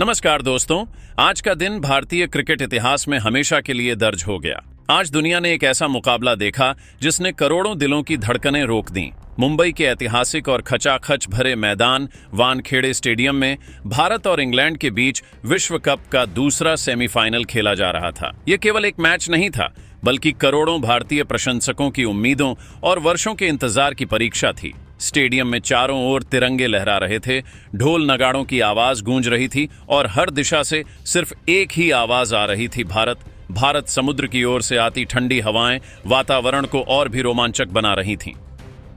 नमस्कार दोस्तों। आज का दिन भारतीय क्रिकेट इतिहास में हमेशा के लिए दर्ज हो गया। आज दुनिया ने एक ऐसा मुकाबला देखा जिसने करोड़ों दिलों की धड़कनें रोक दी। मुंबई के ऐतिहासिक और खचाखच भरे मैदान वानखेड़े स्टेडियम में भारत और इंग्लैंड के बीच विश्व कप का दूसरा सेमीफाइनल खेला जा रहा था। यह केवल एक मैच नहीं था, बल्कि करोड़ों भारतीय प्रशंसकों की उम्मीदों और वर्षों के इंतजार की परीक्षा थी। स्टेडियम में चारों ओर तिरंगे लहरा रहे थे, ढोल नगाड़ों की आवाज गूंज रही थी और हर दिशा से सिर्फ एक ही आवाज आ रही थी, भारत। भारत। समुद्र की ओर से आती ठंडी हवाएं वातावरण को और भी रोमांचक बना रही थीं।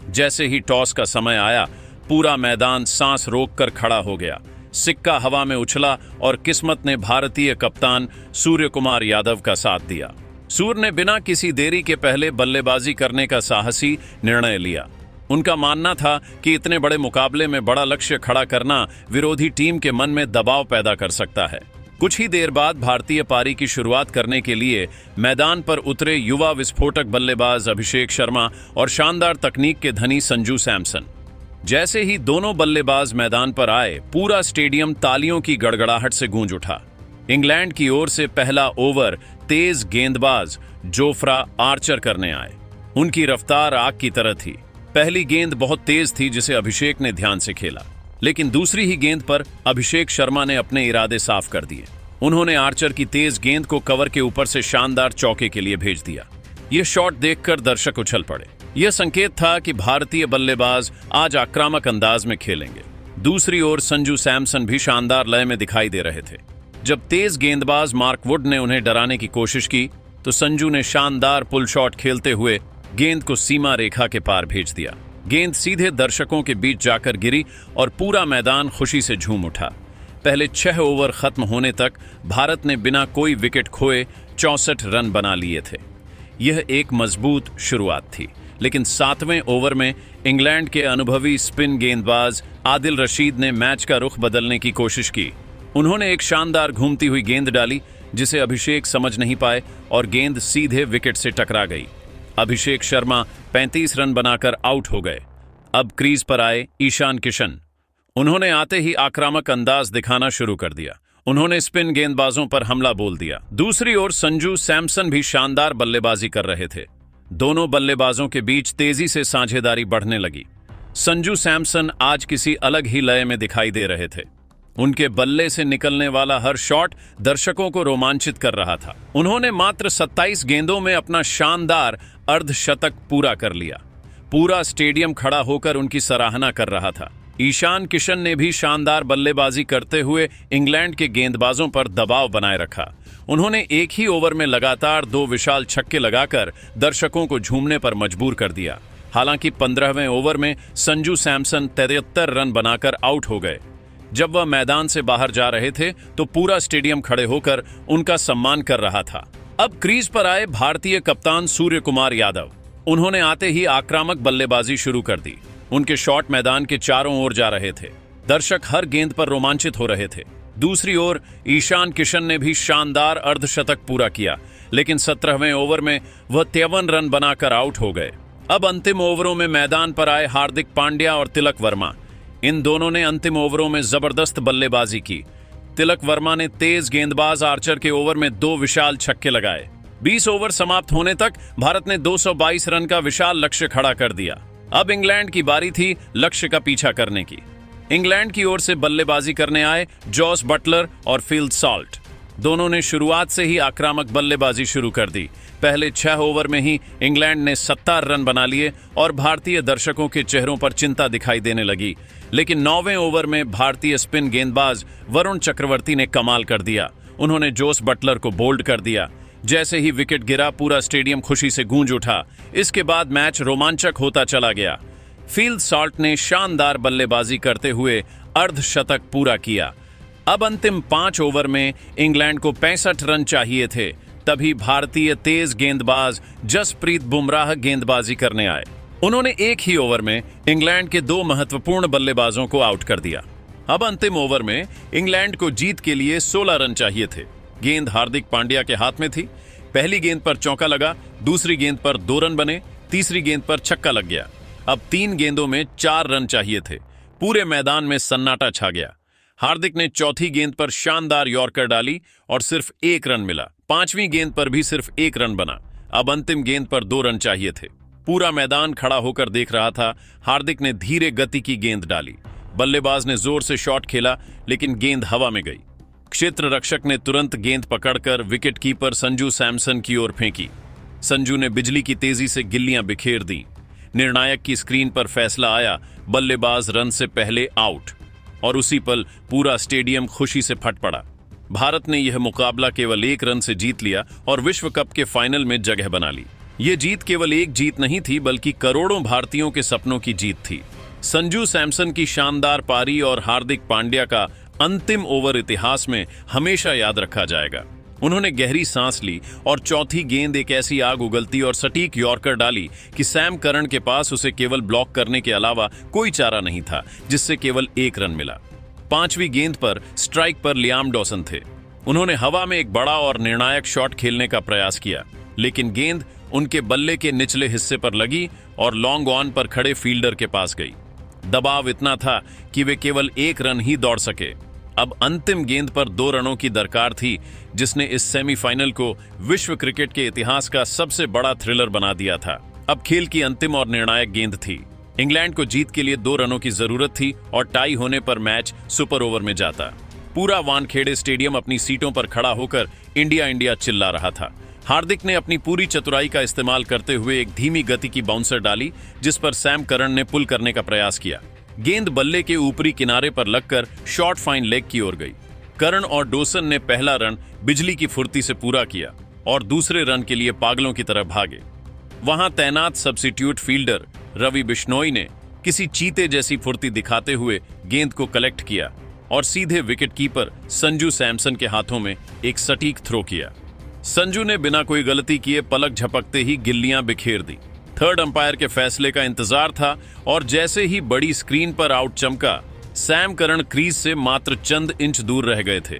जैसे ही टॉस का समय आया, पूरा मैदान सांस रोककर खड़ा हो गया। सिक्का हवा में उछला और किस्मत ने भारतीय कप्तान सूर्य कुमार यादव का साथ दिया। सूर्य ने बिना किसी देरी के पहले बल्लेबाजी करने का साहसी निर्णय लिया। उनका मानना था कि इतने बड़े मुकाबले में बड़ा लक्ष्य खड़ा करना विरोधी टीम के मन में दबाव पैदा कर सकता है। कुछ ही देर बाद भारतीय पारी की शुरुआत करने के लिए मैदान पर उतरे युवा विस्फोटक बल्लेबाज अभिषेक शर्मा और शानदार तकनीक के धनी संजू सैमसन। जैसे ही दोनों बल्लेबाज मैदान पर आए, पूरा स्टेडियम तालियों की गड़गड़ाहट से गूंज उठा। इंग्लैंड की ओर से पहला ओवर तेज गेंदबाज जोफ्रा आर्चर करने आए। उनकी रफ्तार आग की तरह थी। पहली गेंद बहुत तेज थी जिसे अभिषेक ने ध्यान से खेला, लेकिन दूसरी ही गेंद पर अभिषेक शर्मा ने अपने इरादे साफ कर दिए। उन्होंने आर्चर की तेज गेंद को कवर के ऊपर से शानदार चौके के लिए भेज दिया। यह शॉट देखकर दर्शक उछल पड़े। यह संकेत था कि भारतीय बल्लेबाज आज आक्रामक अंदाज में खेलेंगे। दूसरी ओर संजू सैमसन भी शानदार लय में दिखाई दे रहे थे। जब तेज गेंदबाज मार्क वुड ने उन्हें डराने की कोशिश की, तो संजू ने शानदार पुल शॉट खेलते हुए गेंद को सीमा रेखा के पार भेज दिया। गेंद सीधे दर्शकों के बीच जाकर गिरी और पूरा मैदान खुशी से झूम उठा। पहले 6 ओवर खत्म होने तक भारत ने बिना कोई विकेट खोए 64 रन बना लिए थे। यह एक मजबूत शुरुआत थी, लेकिन 7वें ओवर में इंग्लैंड के अनुभवी स्पिन गेंदबाज आदिल रशीद ने मैच का रुख बदलने की कोशिश की। उन्होंने एक शानदार घूमती हुई गेंद डाली जिसे अभिषेक समझ नहीं पाए और गेंद सीधे विकेट से टकरा गई। अभिषेक शर्मा 35 रन बनाकर आउट हो गए। अब क्रीज पर आए ईशान किशन। उन्होंने आते ही आक्रामक अंदाज दिखाना शुरू कर दिया। उन्होंने स्पिन गेंदबाजों पर हमला बोल दिया। दूसरी ओर संजू सैमसन भी शानदार बल्लेबाजी कर रहे थे। दोनों बल्लेबाजों के बीच तेजी से साझेदारी बढ़ने लगी। संजू सैमसन आज किसी अलग ही लय में दिखाई दे रहे थे। उनके बल्ले से निकलने वाला हर शॉट दर्शकों को रोमांचित कर रहा था। उन्होंने मात्र 27 गेंदों में अपना शानदार अर्धशतक पूरा कर लिया। पूरा स्टेडियम खड़ा होकर उनकी सराहना कर रहा था। ईशान किशन ने भी शानदार बल्लेबाजी करते हुए इंग्लैंड के गेंदबाजों पर दबाव बनाए रखा। उन्होंने एक ही ओवर में लगातार 2 विशाल छक्के लगाकर दर्शकों को झूमने पर मजबूर कर दिया। हालांकि 15वें ओवर में संजू सैमसन 73 रन बनाकर आउट हो गए। जब वह मैदान से बाहर जा रहे थे तो पूरा स्टेडियम खड़े होकर उनका सम्मान कर रहा था। अब क्रीज पर आए भारतीय कप्तान सूर्य कुमार यादव। उन्होंने आते ही आक्रामक बल्लेबाजी शुरू कर दी। उनके शॉट मैदान के चारों ओर जा रहे थे। दर्शक हर गेंद पर रोमांचित हो रहे थे। दूसरी ओर ईशान किशन ने भी शानदार अर्धशतक पूरा किया, लेकिन 17वें ओवर में वह 53 रन बनाकर आउट हो गए। अब अंतिम ओवरों में मैदान पर आए हार्दिक पांड्या और तिलक वर्मा। इन दोनों ने अंतिम ओवरों में जबरदस्त बल्लेबाजी की। तिलक वर्मा ने तेज गेंदबाज आर्चर के ओवर में 2 विशाल छक्के लगाए। 20 ओवर समाप्त होने तक भारत ने 222 रन का विशाल लक्ष्य खड़ा कर दिया। अब इंग्लैंड की बारी थी लक्ष्य का पीछा करने की। इंग्लैंड की ओर से बल्लेबाजी करने आए जॉस बटलर और फिल सॉल्ट। दोनों ने शुरुआत से ही आक्रामक बल्लेबाजी शुरू कर दी। पहले 6 ओवर में ही इंग्लैंड ने 70 रन बना लिए और भारतीय दर्शकों के चेहरों पर चिंता दिखाई देने लगी। लेकिन 9वें ओवर में भारतीय स्पिन गेंदबाज वरुण चक्रवर्ती ने कमाल कर दिया। उन्होंने जोस बटलर को बोल्ड कर दिया। जैसे ही विकेट गिरा, पूरा स्टेडियम खुशी से गूंज उठा। इसके बाद मैच रोमांचक होता चला गया। फिल सॉल्ट ने शानदार बल्लेबाजी करते हुए अर्धशतक पूरा किया। अब अंतिम 5 ओवर में इंग्लैंड को 65 रन चाहिए थे। तभी भारतीय तेज गेंदबाज जसप्रीत बुमराह गेंदबाजी करने आए। उन्होंने एक ही ओवर में इंग्लैंड के 2 महत्वपूर्ण बल्लेबाजों को आउट कर दिया। अब अंतिम ओवर में इंग्लैंड को जीत के लिए 16 रन चाहिए थे। गेंद हार्दिक पांड्या के हाथ में थी। पहली गेंद पर चौका लगा, दूसरी गेंद पर 2 रन बने, तीसरी गेंद पर छक्का लग गया। अब 3 गेंदों में 4 रन चाहिए थे। पूरे मैदान में सन्नाटा छा गया। हार्दिक ने चौथी गेंद पर शानदार यॉर्कर डाली और सिर्फ 1 रन मिला। 5वीं गेंद पर भी सिर्फ 1 रन बना। अब अंतिम गेंद पर 2 रन चाहिए थे। पूरा मैदान खड़ा होकर देख रहा था। हार्दिक ने धीरे गति की गेंद डाली। बल्लेबाज ने जोर से शॉट खेला, लेकिन गेंद हवा में गई। क्षेत्र रक्षक ने तुरंत गेंद पकड़कर विकेट कीपर संजू सैमसन की ओर फेंकी। संजू ने बिजली की तेजी से गिल्लियां बिखेर दी। निर्णायक की स्क्रीन पर फैसला आया, बल्लेबाज रन से पहले आउट, और उसी पल पूरा स्टेडियम खुशी से फट पड़ा। भारत ने यह मुकाबला केवल 1 रन से जीत लिया और विश्व कप के फाइनल में जगह बना ली। यह जीत केवल एक जीत नहीं थी, बल्कि करोड़ों भारतीयों के सपनों की जीत थी। संजू सैमसन की शानदार पारी और हार्दिक पांड्या का अंतिम ओवर इतिहास में हमेशा याद रखा जाएगा। उन्होंने गहरी सांस ली और चौथी गेंद एक ऐसी आग उगलती और सटीक यॉर्कर डाली कि सैम करन के पास उसे केवल ब्लॉक करने के अलावा कोई चारा नहीं था, जिससे केवल 1 रन मिला। 5वीं गेंद पर स्ट्राइक पर लियाम डॉसन थे। उन्होंने हवा में एक बड़ा और निर्णायक शॉट खेलने का प्रयास किया, लेकिन गेंद उनके बल्ले के निचले हिस्से पर लगी और लॉन्ग ऑन पर खड़े फील्डर के पास गई। दबाव इतना था कि वे केवल 1 रन ही दौड़ सके। अब अंतिम गेंद पर 2 रनों की दरकार थी, जिसने इस सेमीफाइनल को विश्व क्रिकेट के इतिहास का सबसे बड़ा थ्रिलर बना दिया था। अब खेल की अंतिम और निर्णायक गेंद थी। इंग्लैंड को जीत के लिए 2 रनों की जरूरत थी और टाई होने पर मैच सुपर ओवर में जाता। पूरा वानखेड़े स्टेडियम अपनी सीटों पर खड़ा होकर इंडिया इंडिया चिल्ला रहा था। हार्दिक ने अपनी पूरी चतुराई का इस्तेमाल करते हुए एक धीमी गति की बाउंसर डाली, जिस पर सैम करन ने पुल करने का प्रयास किया। गेंद बल्ले के ऊपरी किनारे पर लगकर शॉर्ट फाइन लेग की ओर गई। करन और डोसन ने पहला रन बिजली की फुर्ती से पूरा किया और दूसरे रन के लिए पागलों की तरह भागे। वहां तैनात सब्स्टिट्यूट फील्डर रवि बिश्नोई ने किसी चीते जैसी फुर्ती दिखाते हुए गेंद को कलेक्ट किया और सीधे विकेट कीपर संजू सैमसन के हाथों में एक सटीक थ्रो किया। संजू ने बिना कोई गलती किए पलक झपकते ही गिल्लियां बिखेर दी। थर्ड अंपायर के फैसले का इंतजार था और जैसे ही बड़ी स्क्रीन पर आउट चमका, सैम करन क्रीज से मात्र चंद इंच दूर रह गए थे।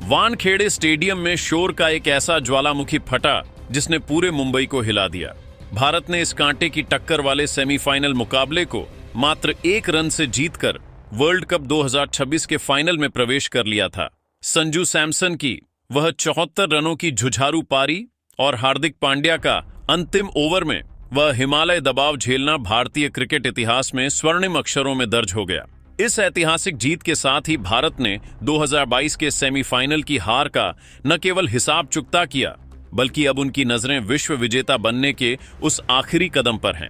वानखेड़े स्टेडियम में शोर का एक ऐसा ज्वालामुखी फटा जिसने पूरे मुंबई को हिला दिया। भारत ने इस कांटे की टक्कर वाले सेमीफाइनल मुकाबले को मात्र 1 रन से जीतकर वर्ल्ड कप 2026 के फाइनल में प्रवेश कर लिया था। संजू सैमसन की वह 74 रनों की जुझारू पारी और हार्दिक पांड्या का अंतिम ओवर में वह हिमालय दबाव झेलना भारतीय क्रिकेट इतिहास में स्वर्णिम अक्षरों में दर्ज हो गया। इस ऐतिहासिक जीत के साथ ही भारत ने 2022 के सेमीफाइनल की हार का न केवल हिसाब चुकता किया, बल्कि अब उनकी नजरें विश्व विजेता बनने के उस आखिरी कदम पर हैं।